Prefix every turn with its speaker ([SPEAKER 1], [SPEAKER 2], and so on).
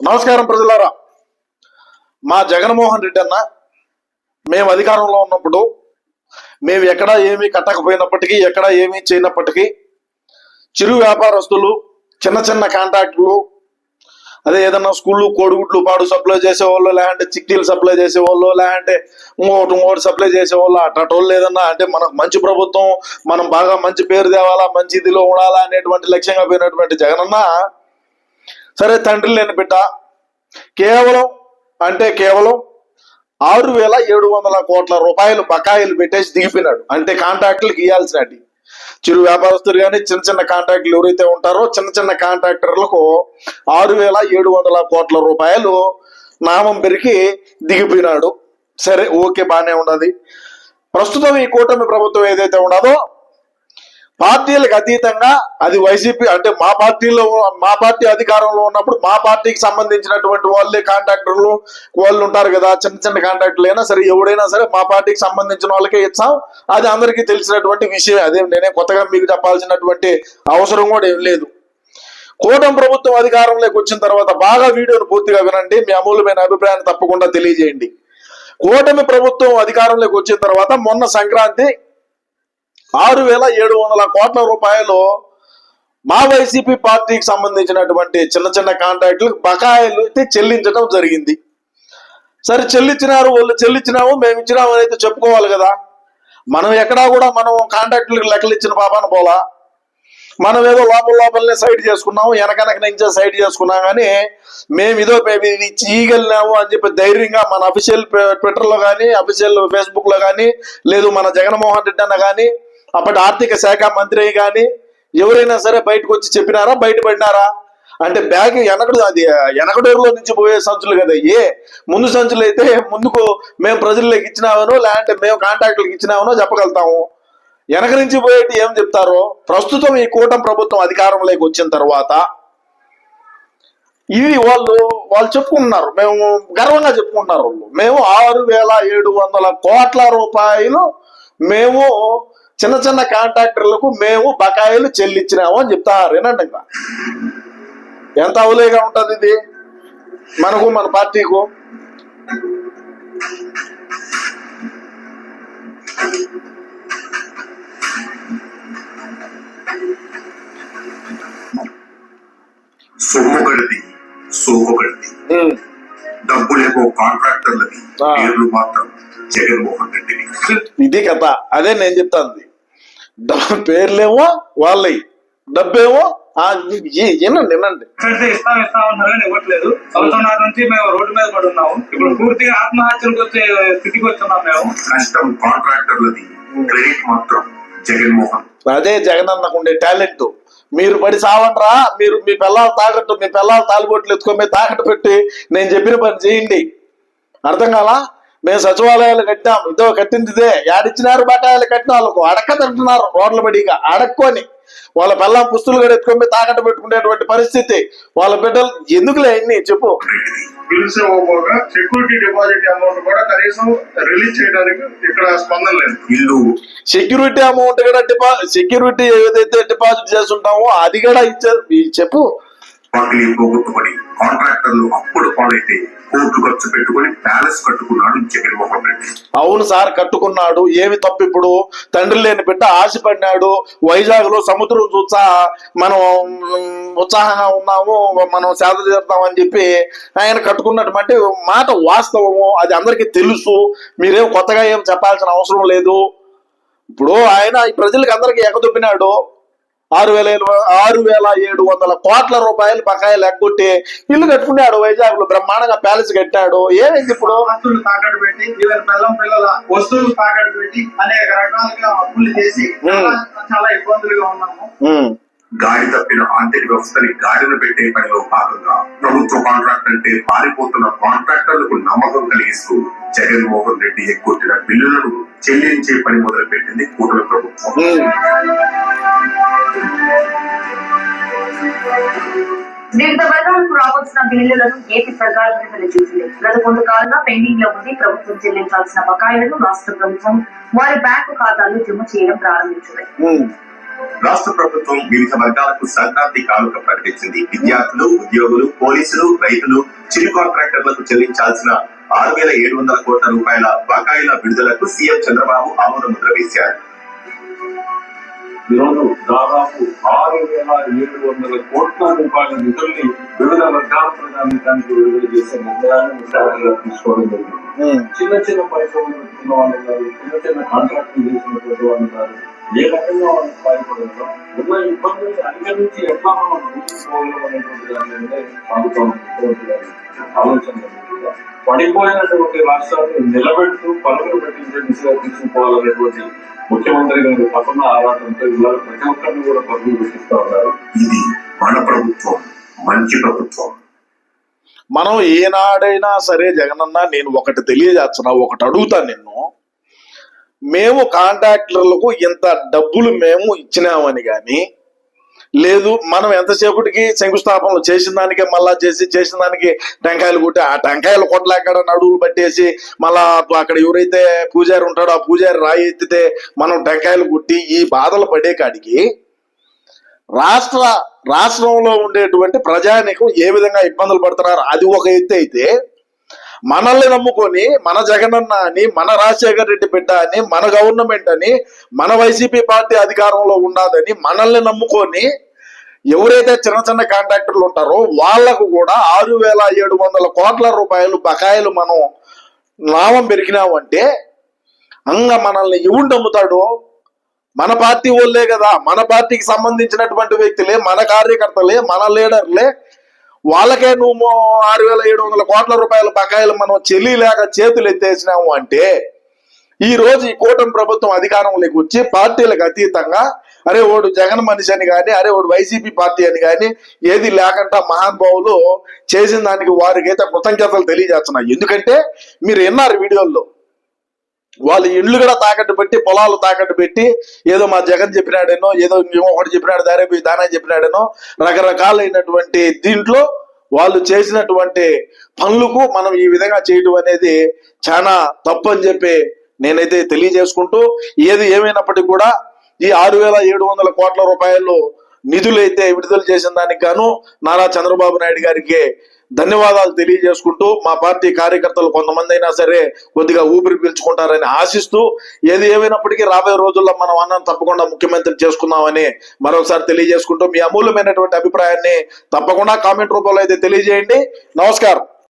[SPEAKER 1] నమస్కారం ప్రజలారా. మా జగన్మోహన్ రెడ్డి అన్న మేము అధికారంలో ఉన్నప్పుడు మేము ఎక్కడ ఏమీ కట్టకపోయినప్పటికీ, ఎక్కడ ఏమీ చేయనప్పటికీ చిరు వ్యాపారస్తులు, చిన్న చిన్న కాంట్రాక్టులు, అదే ఏదన్నా స్కూళ్ళు కోడిగుడ్లు పాడు సప్లై చేసేవాళ్ళు, లేదంటే చిక్కీలు సప్లై చేసేవాళ్ళు, లేదంటే ఇంకోటి సప్లై చేసేవాళ్ళు, అటోళ్ళు ఏదన్నా అంటే మనకు మంచి ప్రభుత్వం, మనం బాగా మంచి పేరు తేవాలా, మంచి ఇదిలో ఉండాలా అనేటువంటి లక్ష్యంగా పోయినటువంటి జగనన్న సరే తండ్రి లేని బిడ్డ కేవలం 6,700 కోట్ల రూపాయలు బకాయిలు పెట్టేసి దిగిపోయినాడు. అంటే కాంట్రాక్టులకు ఇవ్వాల్సినవి చిరు వ్యాపారస్తులు కానీ చిన్న చిన్న కాంట్రాక్టులు ఎవరైతే ఉంటారో చిన్న చిన్న కాంట్రాక్టర్లకు 6,700 కోట్ల రూపాయలు నామం పెరిగి దిగిపోయినాడు. సరే ఓకే, బాగానే ఉండదు. ప్రస్తుతం ఈ కూటమి ప్రభుత్వం ఏదైతే ఉండదో పార్టీలకు అతీతంగా అది వైసీపీ అంటే మా పార్టీ అధికారంలో ఉన్నప్పుడు మా పార్టీకి సంబంధించినటువంటి వాళ్ళే కాంట్రాక్టర్లు వాళ్ళు ఉంటారు కదా, చిన్న చిన్న కాంట్రాక్టర్లు అయినా సరే ఎవడైనా సరే మా పార్టీకి సంబంధించిన వాళ్ళకే ఇచ్చాం. అది అందరికీ తెలిసినటువంటి విషయం. అదేం నేనే కొత్తగా మీకు చెప్పాల్సినటువంటి అవసరం కూడా ఏం లేదు. కూటమి ప్రభుత్వం అధికారంలోకి వచ్చిన తర్వాత బాగా వీడియోను పూర్తిగా వినండి, మీ అమూల్యమైన అభిప్రాయాన్ని తప్పకుండా తెలియజేయండి. కూటమి ప్రభుత్వం అధికారంలోకి వచ్చిన తర్వాత మొన్న సంక్రాంతి 6,700 కోట్ల రూపాయలు మా వైసీపీ పార్టీకి సంబంధించినటువంటి చిన్న చిన్న కాంట్రాక్టులకు బకాయిలు అయితే చెల్లించడం జరిగింది. సరే చెల్లించినారు, వాళ్ళు చెల్లించినాము, మేము ఇచ్చినాము అని అయితే చెప్పుకోవాలి కదా. మనం ఎక్కడా కూడా మనం కాంట్రాక్టులకు లెక్కలు ఇచ్చిన పాపాన పోలా. మనం ఏదో లోపలనే సైడ్ చేసుకున్నాము, వెనక నుంచే సైడ్ చేసుకున్నాం. కానీ మేము ఇది చేయగలిగినాము అని చెప్పి ధైర్యంగా మన అఫీషియల్ ట్విట్టర్లో కానీ, అఫీషియల్ ఫేస్బుక్లో కానీ, లేదు మన జగన్మోహన్ రెడ్డి అన్న కానీ, అప్పటి ఆర్థిక శాఖ మంత్రి కానీ ఎవరైనా సరే బయటకు వచ్చి చెప్పినారా, బయటపడినారా? అంటే బ్యాగ్ వెనకడూరులో నుంచి పోయే సంచులు కదా. ముందు సంచులు అయితే ముందుకు మేము ప్రజల్లోకి ఇచ్చినామనో, లేదంటే మేము కాంట్రాక్టులకు ఇచ్చినామనో చెప్పగలుగుతాము. వెనక నుంచి పోయేటి ఏం చెప్తారో. ప్రస్తుతం ఈ కూటమి ప్రభుత్వం అధికారంలోకి వచ్చిన తర్వాత ఇది వాళ్ళు చెప్పుకుంటున్నారు, మేము గర్వంగా చెప్పుకుంటున్నారు. మేము 6,700 కోట్ల రూపాయలు మేము చిన్న చిన్న కాంట్రాక్టర్లకు మేము బకాయిలు చెల్లించినాము అని చెప్తారు. ఏనండి, ఇంకా ఎంత అవులేగా ఉంటది ఇది మనకు, మన పార్టీకు.
[SPEAKER 2] సొమ్ముగడిది సోమగడిది డబ్బులేమో కాంట్రాక్టర్లది, పేర్లు మాత్రం జగన్మోహన్ రెడ్డిని.
[SPEAKER 1] ఇది కథ. అదే నేను చెప్తాను, పేర్లేమో వాళ్ళవి, డబ్బేమో వినండి.
[SPEAKER 3] ఇవ్వట్లేదు. సంవత్సరం నుంచి మేము రోడ్డు మీద పడి ఉన్నాము. ఇప్పుడు పూర్తిగా ఆత్మహత్యలకు వచ్చే స్థితికి వచ్చున్నాం మేము.
[SPEAKER 2] కష్టం కాంట్రాక్టర్లది, క్రెడిట్ మాత్రం జగన్మోహన్.
[SPEAKER 1] అదే జగన్ అన్నకుండే టాలెంట్. మీరు పడి సావండ్రా, మీరు మీ పిల్లలు తాలిబొట్లు ఎత్తుకొని తాకట్టు పెట్టి నేను చెప్పిన పని చేయండి. అర్థం కాలా? మేము సచివాలయాలు కట్టాం, ఇదో కట్టింది ఇదే. యాడిచ్చినారు బకాయిలు కట్టిన వాళ్ళకు అడక్క తింటున్నారు రోడ్ల బడిగా అడక్కొని. వాళ్ళ పిల్లల పుస్తులు కూడా ఎత్తుకొని తాకట్టు పెట్టుకునేటువంటి పరిస్థితి. వాళ్ళ బిడ్డలు ఎందుకులే అన్ని చెప్పు.
[SPEAKER 3] బిల్స్ ఇవ్వకపోగా సెక్యూరిటీ డిపాజిట్ అమౌంట్ కూడా కనీసం రిలీజ్ చేయడానికి ఇక్కడ స్పందన లేదు.
[SPEAKER 2] ఇల్లు
[SPEAKER 1] సెక్యూరిటీ అమౌంట్ కూడా సెక్యూరిటీ ఏదైతే డిపాజిట్ చేస్తుంటామో అది కూడా ఇచ్చారు. చెప్పు.
[SPEAKER 2] పగిలి పోగొట్టుకొని కాంట్రాక్టర్లు అప్పుడు పాలైతే కోట్లు ఖర్చు పెట్టుకొని ప్యాలెస్ కట్టుకున్నాడు జగన్మోహన్ రెడ్డి.
[SPEAKER 1] అవును సార్, కట్టుకున్నాడు. ఏమి తప్పు? ఇప్పుడు తండ్రి లేని బిడ్డ ఆశపడినాడు. వైజాగ్ లో సముద్రం చూసా మనం ఉత్సాహంగా ఉన్నాము, మనం సేద తీరుతామని చెప్పి ఆయన కట్టుకున్నటువంటి మాట వాస్తవము. అది అందరికీ తెలుసు. మీరేం కొత్తగా ఏం చెప్పాల్సిన అవసరం లేదు. ఇప్పుడు ఆయన ఈ ప్రజలకు అందరికీ ఎగదొప్పినాడు. 6,700 కోట్ల రూపాయలు బకాయిలు ఎగ్గొట్టి ఇల్లు కట్టుకున్నాడు. వైజాగ్ లో బ్రహ్మాండంగా ప్యాలెస్ కట్టాడు. ఏమైంది ఇప్పుడు?
[SPEAKER 3] వస్తువులు తాకట్టు పెట్టి, పిల్లల వస్తువులు తాకట్టు పెట్టి అనేక రకాలుగా అప్పులు చేసి చాలా ఇబ్బందులుగా ఉన్నాము.
[SPEAKER 2] గాడి తప్పిన ఆర్థిక వ్యవస్థని గాడిన పెట్టే పనిలో భాగంగా ప్రభుత్వ కాంట్రాక్ట్ అంటే పారిపోతున్న కాంట్రాక్టర్లకు నమ్మకం కలిగిస్తూ జగన్మోహన్ రెడ్డి ఎగ్గొట్టిన బిల్లులను చెల్లించే పని మొదలు పెట్టింది కూటమి ప్రభుత్వం.
[SPEAKER 4] వివిధ వర్గాలకు రావాల్సిన బిల్లులను ఏపీ సర్కార్ విడుదల చేసింది. గత కొంతకాలంగా పెండింగ్ లో ఉంది. ప్రభుత్వం చెల్లించాల్సిన బకాయిలను రాష్ట్ర ప్రభుత్వం వారి బ్యాంకు ఖాతాల్లో జమ చేయడం ప్రారంభించింది.
[SPEAKER 2] రాష్ట్ర ప్రభుత్వం వివిధ వర్గాలకు సంక్రాంతి కానుక ప్రకటించింది. విద్యార్థులు, ఉద్యోగులు, పోలీసులు, రైతులు, చిరు కాంట్రాక్టర్లకు చెల్లించాల్సిన 6,700 కోట్ల రూపాయల బకాయిల విడుదలకు సీఎం చంద్రబాబు ఆమోదముద్ర వేశారు.
[SPEAKER 5] ఈరోజు దాదాపు 6,700 కోట్ల రూపాయల నిధుల్ని వివిధ వర్గాల ప్రజానీకానికి విడుదల చేసే నిర్ణయాన్ని ముఖ్యమంత్రిగా తీసుకోవడం జరిగింది. చిన్న చిన్న పరిశ్రమలు పెట్టుకున్న వాళ్ళు కాదు, చిన్న చిన్న కాంట్రాక్టులు చేసినటువంటి వాళ్ళు కాదు, ఏ రకంగా వాళ్ళకి పాల్పడడం ఉన్న ఇబ్బందుల్ని అధిగమించి ఎట్లా మనం ముందుకోవడం అనేటువంటి దాని మీదే సాగుతాం ముఖ్యమంత్రి గారి ఆలోచన. పడిపోయినటువంటి రాష్ట్రాన్ని నిలబెడుతూ పరుగులు పెట్టించే దిశగా తీసుకుపోవాలనేటువంటి ముఖ్యమంత్రి గారి తపన ఆరాటంతో ఇవాళ ప్రతి ఒక్కరిని కూడా పరుగులు పెట్టిస్తా ఉన్నారు.
[SPEAKER 2] ఇది మన ప్రభుత్వం, మంచి ప్రభుత్వం.
[SPEAKER 1] మనం ఏనాడైనా సరే జగనన్న, నేను ఒకటి తెలియజేస్తున్నా, ఒకటి అడుగుతాను నిన్ను. మేము కాంట్రాక్టర్లకు ఇంత డబ్బులు మేము ఇచ్చినామని కానీ లేదు, మనం ఎంతసేపటికి శంకుస్థాపనలు చేసిన దానికే మళ్ళా చేసిన దానికి టెంకాయలు కొట్టి ఆ టెంకాయలు కొట్టలేక నడువులు పట్టేసి మళ్ళా అక్కడ ఎవరైతే పూజారి ఉంటాడో ఆ పూజారి రాయి ఎత్తితే మనం టెంకాయలు కొట్టి ఈ బాధలు పడే కాడికి రాష్ట్రంలో ఉండేటువంటి ప్రజానికం ఏ విధంగా ఇబ్బందులు పడుతున్నారు అది ఒక ఎత్తి అయితే, మనల్ని నమ్ముకొని మన జగనన్న అని, మన రాజశేఖర రెడ్డి బిడ్డ అని, మన గవర్నమెంట్ అని, మన వైసీపీ పార్టీ అధికారంలో ఉన్నదని మనల్ని నమ్ముకొని ఎవరైతే చిన్న చిన్న కాంట్రాక్టర్లు ఉంటారో వాళ్లకు కూడా 6,700 కోట్ల రూపాయలు బకాయిలు మనం నామం పెరిగినామంటే మనల్ని ఎవరు నమ్ముతాడో? మన పార్టీ వాళ్ళే కదా, మన పార్టీకి సంబంధించినటువంటి వ్యక్తులే, మన కార్యకర్తలే, మన లీడర్లే. వాళ్ళకే నువ్వు 6,700 కోట్ల రూపాయల బకాయిలు మనం చెల్లిలేక చేతులు ఎత్తేసినాము అంటే, ఈ రోజు ఈ కూటమి ప్రభుత్వం అధికారంలోకి వచ్చి పార్టీలకు అతీతంగా అరే ఓడు జగన్ మనిషి అని కానీ, అరే ఓడు వైసీపీ పార్టీ అని కానీ ఏది లేకుండా మహానుభావులు చేసిన దానికి వారికైతే కృతజ్ఞతలు తెలియజేస్తున్నాయి. ఎందుకంటే మీరు విన్నారు వీడియోల్లో, వాళ్ళు ఇళ్ళు కూడా తాకట్టు పెట్టి, పొలాలు తాకట్టు పెట్టి, ఏదో మా జగన్ చెప్పినాడేనో, ఏదో ఒకటి చెప్పినాడు, దానా చెప్పినాడేనో, రకరకాలైనటువంటి దీంట్లో వాళ్ళు చేసినటువంటి పనులకు మనం ఈ విధంగా చేయడం అనేది చాలా తప్పు అని చెప్పి నేనైతే తెలియజేసుకుంటూ, ఏది ఏమైనప్పటికీ కూడా ఈ 6,700 కోట్ల రూపాయలు నిధులైతే విడుదల చేసిన దానికి గాను నారా చంద్రబాబు నాయుడు గారికి ధన్యవాదాలు తెలియజేసుకుంటూ, మా పార్టీ కార్యకర్తలు కొంతమంది అయినా సరే కొద్దిగా ఊపిరి పీల్చుకుంటారని ఆశిస్తూ, ఏది ఏమైనప్పటికీ రాబోయే రోజుల్లో మనం అన్నం తప్పకుండా ముఖ్యమంత్రి చేసుకుందామని మరొకసారి తెలియజేసుకుంటూ, మీ అమూల్యమైనటువంటి అభిప్రాయాన్ని తప్పకుండా కామెంట్ రూపంలో అయితే తెలియజేయండి. నమస్కారం.